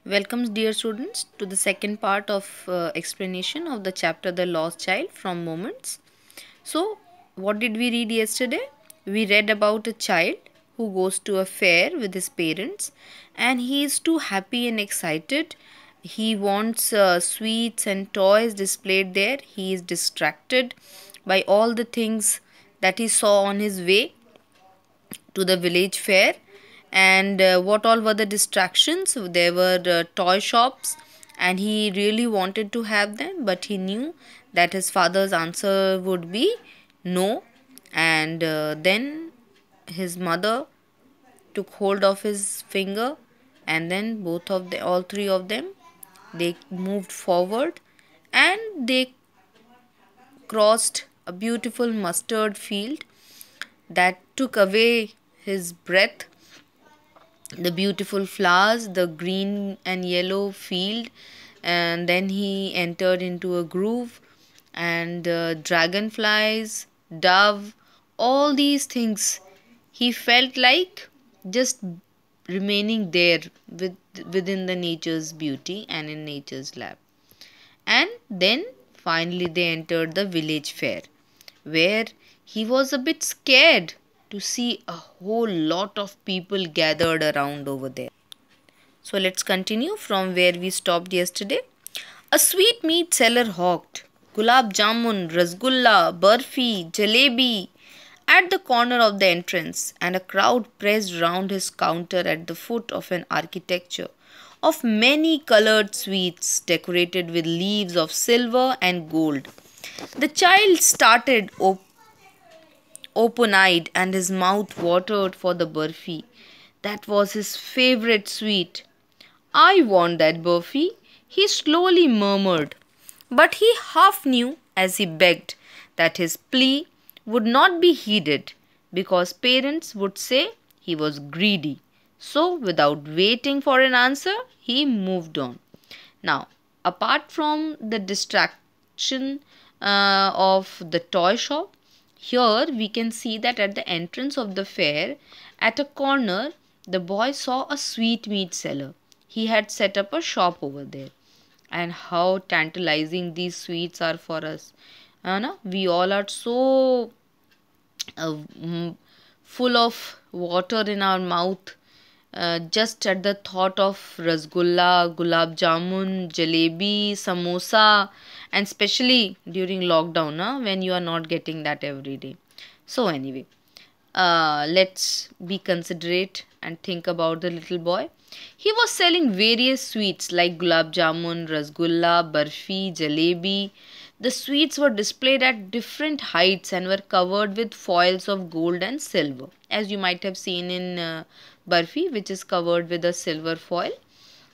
Welcome, dear students, to the second part of explanation of the chapter The Lost Child from Moments. So, what did we read yesterday? We read about a child who goes to a fair with his parents and he is too happy and excited. He wants sweets and toys displayed there. He is distracted by all the things that he saw on his way to the village fair. And what all were the distractions? There were toy shops and he really wanted to have them, but he knew that his father's answer would be no. And then his mother took hold of his finger, and then all three of them, they moved forward and they crossed a beautiful mustard field that took away his breath, the beautiful flowers, the green and yellow field, and then he entered into a grove, and dragonflies, dove, all these things. He felt like just remaining there within the nature's beauty and in nature's lap. And then finally they entered the village fair, where he was a bit scared to see a whole lot of people gathered around over there. So let's continue from where we stopped yesterday. A sweetmeat seller hawked gulab jamun, rasgulla, barfi, jalebi at the corner of the entrance, and a crowd pressed round his counter at the foot of an architecture of many colored sweets decorated with leaves of silver and gold. The child started open eyed and his mouth watered for the burfi. That was his favorite sweet. I want that burfi, he slowly murmured. But he half knew as he begged that his plea would not be heeded because parents would say he was greedy. So, without waiting for an answer, he moved on. Now, apart from the distraction of the toy shop, here we can see that at the entrance of the fair, at a corner, the boy saw a sweetmeat seller. He had set up a shop over there. And how tantalizing these sweets are for us. We all are so full of water in our mouth just at the thought of rasgulla, gulab jamun, jalebi, samosa, and especially during lockdown, when you are not getting that every day. So, anyway, let's be considerate and think about the little boy. He was selling various sweets like gulab jamun, rasgulla, barfi, jalebi. The sweets were displayed at different heights and were covered with foils of gold and silver, as you might have seen in barfi, which is covered with a silver foil.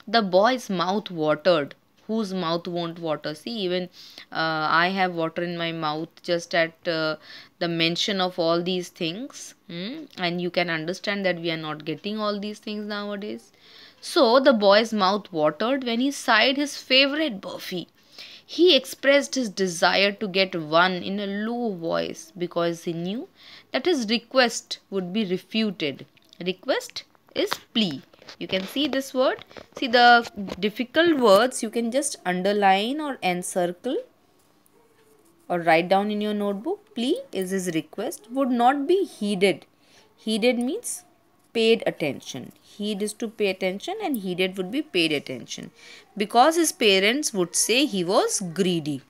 The boy's mouth watered. Whose mouth won't water? See, even I have water in my mouth just at the mention of all these things. And you can understand that we are not getting all these things nowadays. So the boy's mouth watered when he sighed his favorite burfi. He expressed his desire to get one in a low voice because he knew that his request would be refuted. Request is plea. You can see this word. See, the difficult words you can just underline or encircle or write down in your notebook. Plea is his request, would not be heeded. Heeded means paid attention. Heed is to pay attention and heeded would be paid attention. Because his parents would say he was greedy.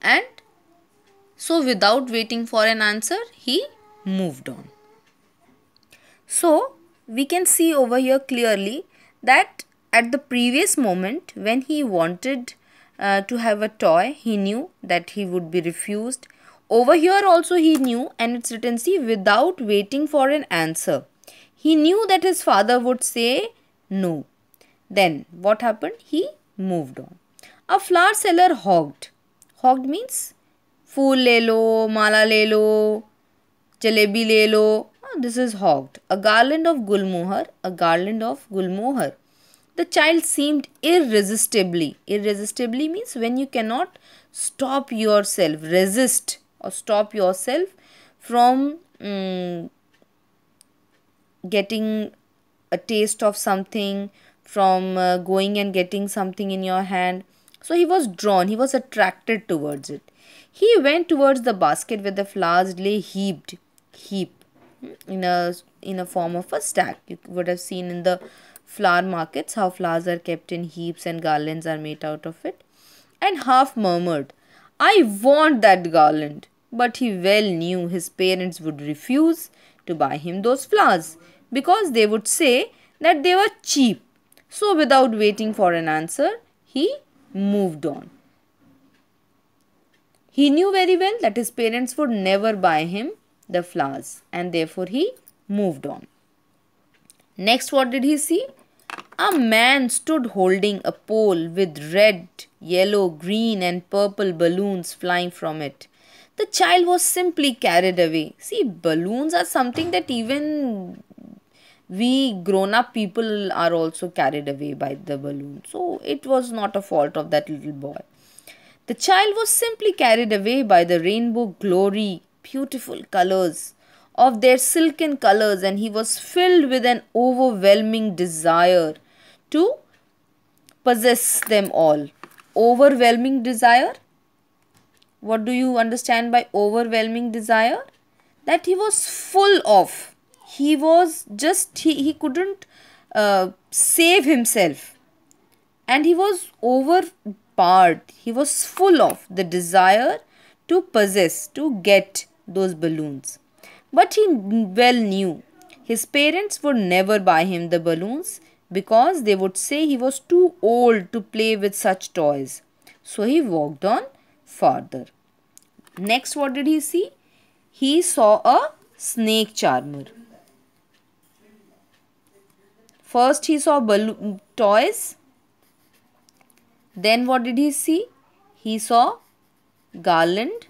And so without waiting for an answer, he moved on. So, we can see over here clearly that at the previous moment when he wanted to have a toy, he knew that he would be refused. Over here also he knew, and it's written, see, without waiting for an answer. He knew that his father would say no. Then what happened? He moved on. A flower seller hogged. Hogged means fool le lo, mala le lo, jalebi le lo. This is hogged. A garland of gulmohar, a garland of gulmohar. The child seemed irresistibly. Irresistibly means when you cannot stop yourself, resist or stop yourself from getting a taste of something, from going and getting something in your hand. So he was drawn, he was attracted towards it. He went towards the basket where the flowers lay heap in a form of a stack. You would have seen in the flower markets how flowers are kept in heaps and garlands are made out of it. And half murmured, I want that garland. But he well knew his parents would refuse to buy him those flowers because they would say that they were cheap. So, without waiting for an answer, he moved on. He knew very well that his parents would never buy him the flowers, and therefore he moved on. Next, what did he see? A man stood holding a pole with red, yellow, green, and purple balloons flying from it. The child was simply carried away. See, balloons are something that even we grown up people are also carried away by the balloon. So, it was not a fault of that little boy. The child was simply carried away by the rainbow glory, beautiful colors of their silken colors, and he was filled with an overwhelming desire to possess them all. Overwhelming desire? What do you understand by overwhelming desire? That he was full of. He was just, he couldn't save himself. And he was overpowered. He was full of the desire to possess, to get those balloons. But he well knew his parents would never buy him the balloons because they would say he was too old to play with such toys. So he walked on farther. Next, what did he see? He saw a snake charmer. First, he saw toys. Then, what did he see? He saw garland.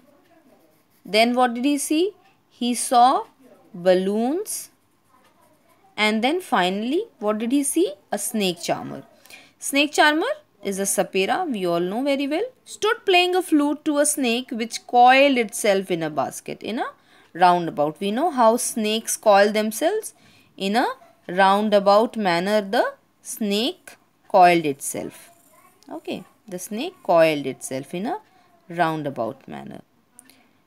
Then, what did he see? He saw balloons. And then finally, what did he see? A snake charmer. Snake charmer is a sapera, we all know very well, stood playing a flute to a snake which coiled itself in a basket in a roundabout. We know how snakes coil themselves. In a roundabout manner, the snake coiled itself. Okay, the snake coiled itself in a roundabout manner.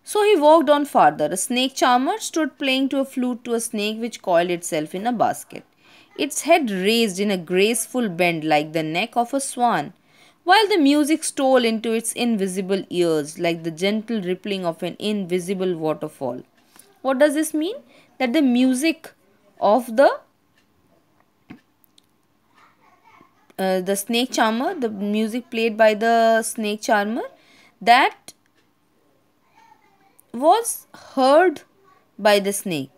So he walked on farther. A snake charmer stood playing to a flute to a snake which coiled itself in a basket, its head raised in a graceful bend like the neck of a swan, while the music stole into its invisible ears like the gentle rippling of an invisible waterfall. What does this mean? That the music of the snake charmer, the music played by the snake charmer, that was heard by the snake.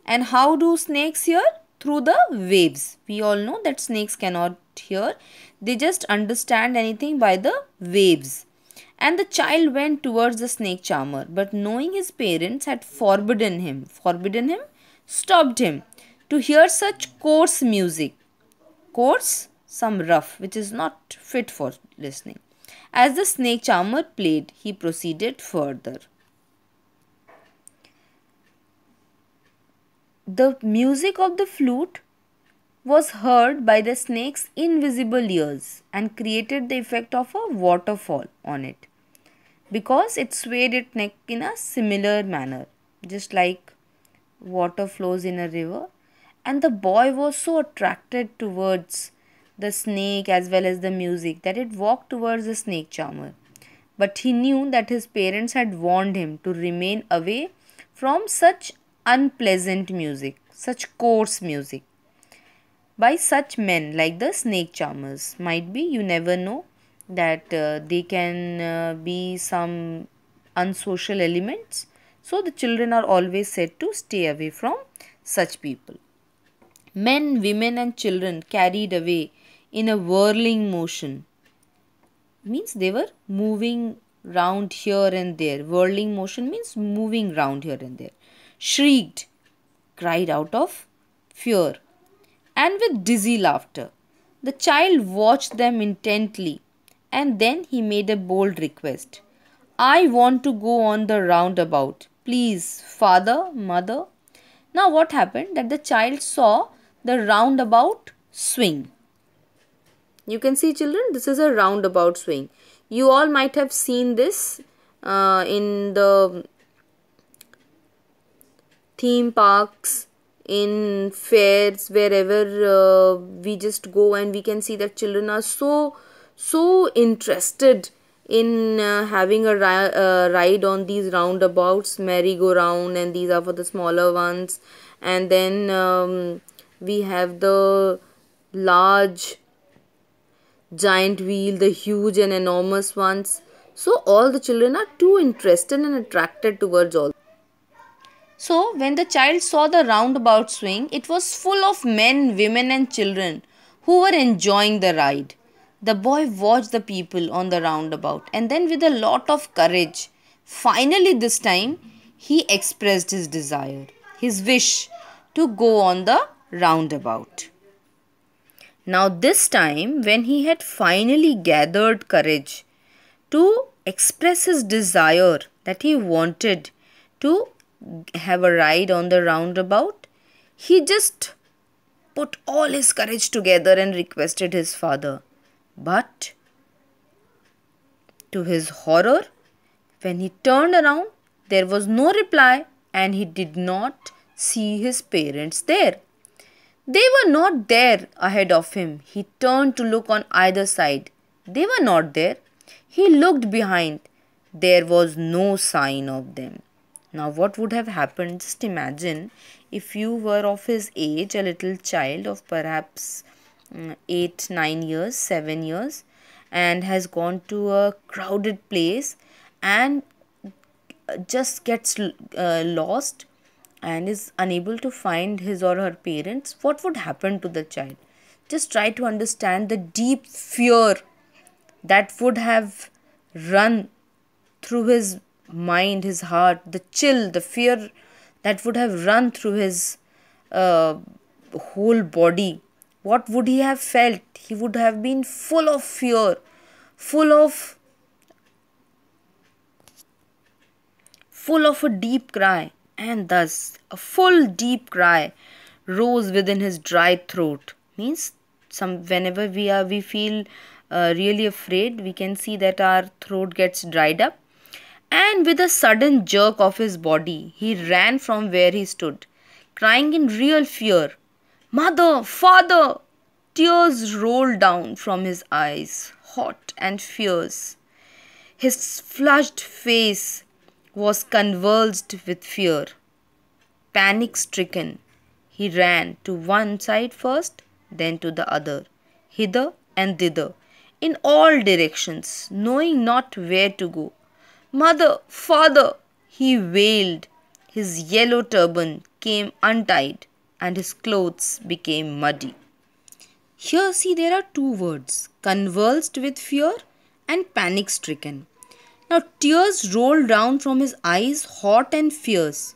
And how do snakes hear? Through the waves. We all know that snakes cannot hear. They just understand anything by the waves. And the child went towards the snake charmer, but knowing his parents had forbidden him, stopped him to hear such coarse music. Coarse, some rough, which is not fit for listening. As the snake charmer played, he proceeded further. The music of the flute was heard by the snake's invisible ears and created the effect of a waterfall on it, because it swayed its neck in a similar manner, just like water flows in a river. And the boy was so attracted towards the snake as well as the music that it walked towards the snake charmer. But he knew that his parents had warned him to remain away from such unpleasant music, such coarse music, by such men like the snake charmers. Might be, you never know, that they can be some unsocial elements. So the children are always said to stay away from such people. Men, women and children carried away in a whirling motion. Means they were moving round here and there. Whirling motion means moving round here and there. Shrieked, cried out of fear, and with dizzy laughter. The child watched them intently, and then he made a bold request. I want to go on the roundabout. Please, father, mother. Now what happened? That the child saw the roundabout swing. You can see, children, this is a roundabout swing. You all might have seen this in the theme parks, in fairs, wherever we just go, and we can see that children are so interested in having a ride on these roundabouts, merry-go-round, and these are for the smaller ones. And then we have the large giant wheel, the huge and enormous ones. So all the children are too interested and attracted towards all. So when the child saw the roundabout swing, it was full of men, women and children who were enjoying the ride. The boy watched the people on the roundabout, and then with a lot of courage, finally this time, he expressed his desire, his wish to go on the roundabout. Now this time, when he had finally gathered courage to express his desire that he wanted to have a ride on the roundabout, he just put all his courage together and requested his father. But to his horror, when he turned around, there was no reply and he did not see his parents there. They were not there ahead of him. He turned to look on either side. They were not there. He looked behind. There was no sign of them. Now what would have happened? Just imagine if you were of his age, a little child of perhaps 8, 9 years, 7 years, and has gone to a crowded place and just gets lost and is unable to find his or her parents. What would happen to the child? Just try to understand the deep fear that would have run through his mind, his heart, the chill, the fear that would have run through his whole body. What would he have felt? He would have been full of fear, full of a deep cry, and thus a full deep cry rose within his dry throat. Means whenever we feel really afraid, we can see that our throat gets dried up. And with a sudden jerk of his body, he ran from where he stood, crying in real fear, "Mother! Father!" Tears rolled down from his eyes, hot and fierce. His flushed face was convulsed with fear. Panic-stricken, he ran to one side first, then to the other, hither and thither, in all directions, knowing not where to go. "Mother! Father!" he wailed. His yellow turban came untied and his clothes became muddy. Here, see, there are two words, convulsed with fear and panic-stricken. Now, tears rolled down from his eyes, hot and fierce.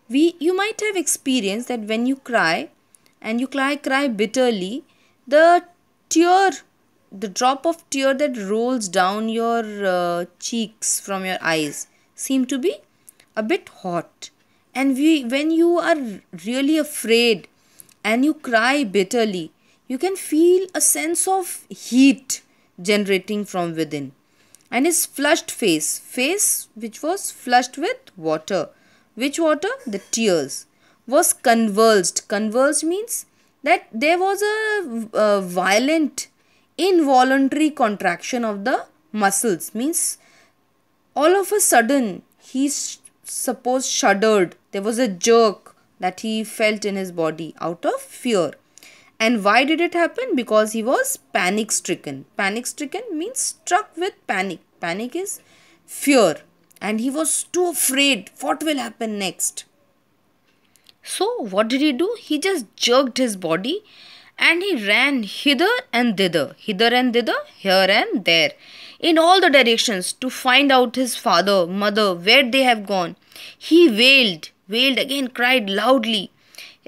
You might have experienced that when you cry, and you cry bitterly, the drop of tear that rolls down your cheeks from your eyes seem to be a bit hot. And when you are really afraid and you cry bitterly, you can feel a sense of heat generating from within. And his flushed face which was flushed with water. Which water? The tears. Was convulsed. Convulsed means that there was a violent, involuntary contraction of the muscles. Means all of a sudden he shuddered. There was a jerk that he felt in his body out of fear. And why did it happen? Because he was panic stricken. Panic stricken means struck with panic. Panic is fear. And he was too afraid. What will happen next? So what did he do? He just jerked his body and he ran hither and thither. Hither and thither, here and there. In all the directions to find out his father, mother, where they have gone. He wailed again, cried loudly.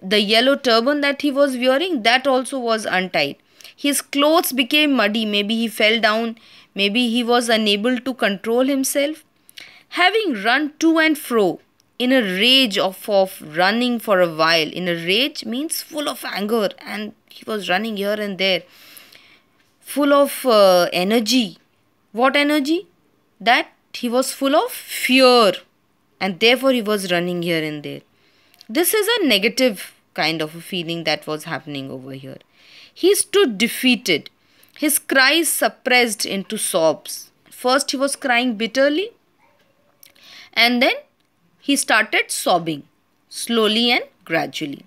The yellow turban that he was wearing, that also was untied. His clothes became muddy. Maybe he fell down. Maybe he was unable to control himself. Having run to and fro in a rage of running for a while. In a rage means full of anger, and he was running here and there. full of energy. What energy? That he was full of fear, and therefore he was running here and there. This is a negative kind of a feeling that was happening over here. He stood defeated, his cries suppressed into sobs. First, he was crying bitterly, and then he started sobbing slowly and gradually.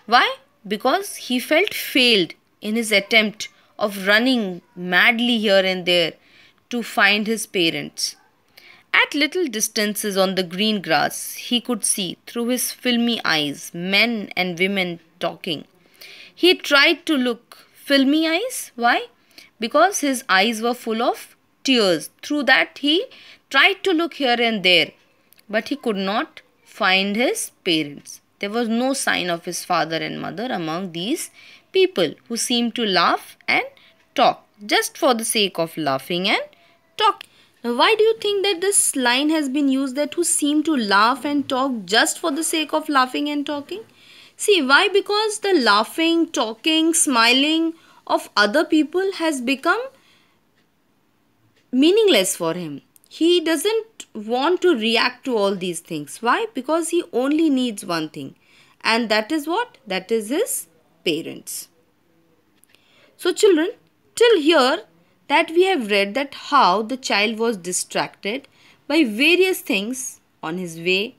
Why? Because he felt failed in his attempt of running madly here and there to find his parents. At little distances on the green grass, he could see through his filmy eyes men and women talking. He tried to look filmy eyes. Why? Because his eyes were full of tears. Through that, he tried to look here and there, but he could not find his parents. There was no sign of his father and mother among these people who seemed to laugh and talk just for the sake of laughing and talking. Now, why do you think that this line has been used, that who seem to laugh and talk just for the sake of laughing and talking? See, why? Because the laughing, talking, smiling of other people has become meaningless for him. He doesn't want to react to all these things. Why? Because he only needs one thing, and that is what? That is his parents. So, children, till here that we have read that how the child was distracted by various things on his way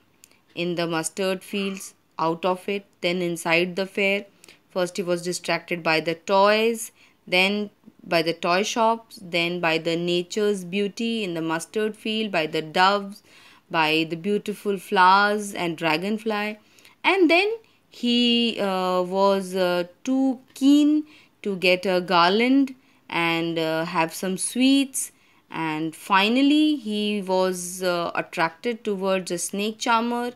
in the mustard fields, out of it, then inside the fair. First he was distracted by the toys, then by the toy shops, then by the nature's beauty in the mustard field, by the doves, by the beautiful flowers and dragonfly, and then he was too keen to get a garland and have some sweets, and finally he was attracted towards a snake charmer,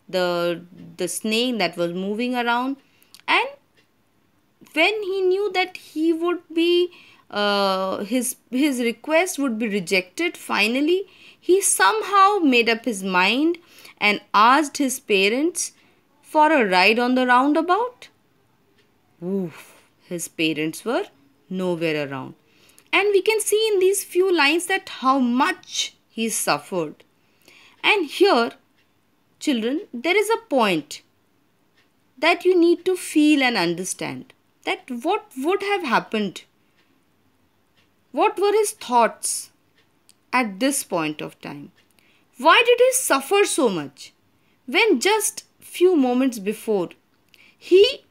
the snake that was moving around. And when he knew that he would be his request would be rejected, finally he somehow made up his mind and asked his parents for a ride on the roundabout. Oof, his parents were nowhere around. And we can see in these few lines that how much he suffered. And here, children, there is a point that you need to feel and understand, that what would have happened, what were his thoughts at this point of time. Why did he suffer so much when just few moments before he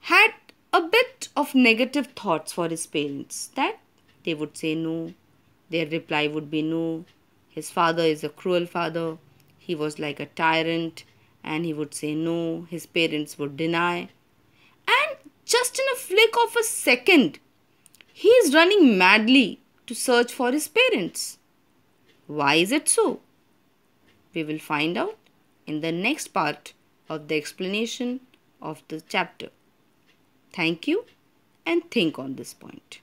had a bit of negative thoughts for his parents, that they would say no, their reply would be no, his father is a cruel father, he was like a tyrant, and he would say no, his parents would deny. And just in a flick of a second, he is running madly to search for his parents. Why is it so? We will find out in the next part of the explanation of the chapter. Thank you, and think on this point.